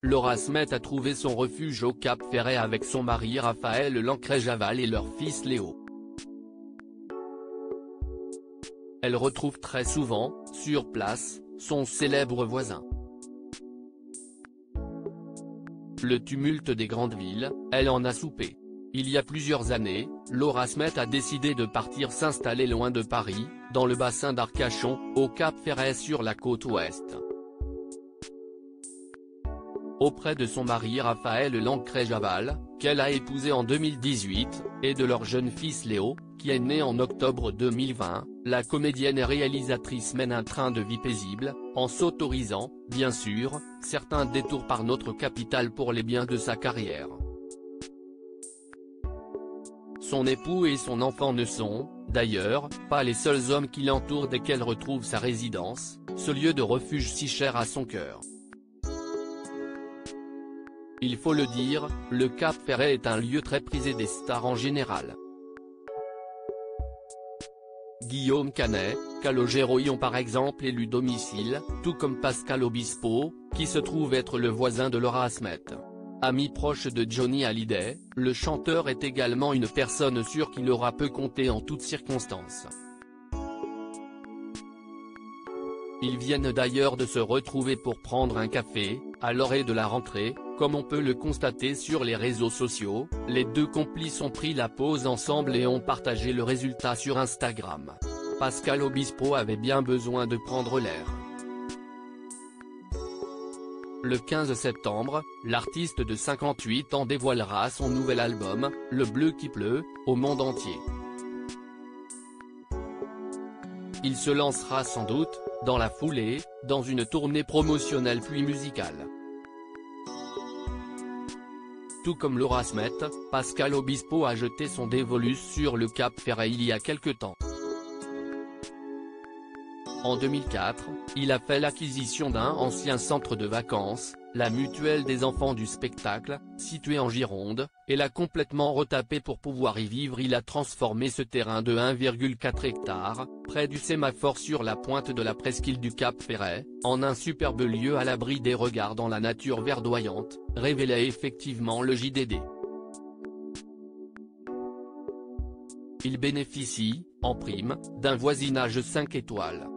Laura Smet a trouvé son refuge au Cap Ferret avec son mari Raphaël Lancret-Javal et leur fils Léo. Elle retrouve très souvent, sur place, son célèbre voisin. Le tumulte des grandes villes, elle en a soupé. Il y a plusieurs années, Laura Smet a décidé de partir s'installer loin de Paris, dans le bassin d'Arcachon, au Cap Ferret sur la côte ouest. Auprès de son mari Raphaël Lancret-Javal, qu'elle a épousé en 2018, et de leur jeune fils Léo, qui est né en octobre 2020, la comédienne et réalisatrice mène un train de vie paisible, en s'autorisant, bien sûr, certains détours par notre capitale pour les biens de sa carrière. Son époux et son enfant ne sont, d'ailleurs, pas les seuls hommes qui l'entourent dès qu'elle retrouve sa résidence, ce lieu de refuge si cher à son cœur. Il faut le dire, le Cap Ferret est un lieu très prisé des stars en général. Guillaume Canet, Calogero y ont par exemple élu domicile, tout comme Pascal Obispo, qui se trouve être le voisin de Laura Smet. Ami proche de Johnny Hallyday, le chanteur est également une personne sur qui Laura peut compter en toutes circonstances. Ils viennent d'ailleurs de se retrouver pour prendre un café, à l'orée de la rentrée, comme on peut le constater sur les réseaux sociaux, les deux complices ont pris la pause ensemble et ont partagé le résultat sur Instagram. Pascal Obispo avait bien besoin de prendre l'air. Le 15 septembre, l'artiste de 58 ans dévoilera son nouvel album, Le Bleu qui pleut, au monde entier. Il se lancera sans doute, dans la foulée, dans une tournée promotionnelle puis musicale. Tout comme Laura Smet, Pascal Obispo a jeté son dévolu sur le Cap Ferret il y a quelque temps. En 2004, il a fait l'acquisition d'un ancien centre de vacances, la Mutuelle des enfants du spectacle, situé en Gironde, et l'a complètement retapé pour pouvoir y vivre. Il a transformé ce terrain de 1,4 hectares, près du sémaphore sur la pointe de la presqu'île du Cap Ferret, en un superbe lieu à l'abri des regards dans la nature verdoyante, révélait effectivement le JDD. Il bénéficie, en prime, d'un voisinage 5 étoiles.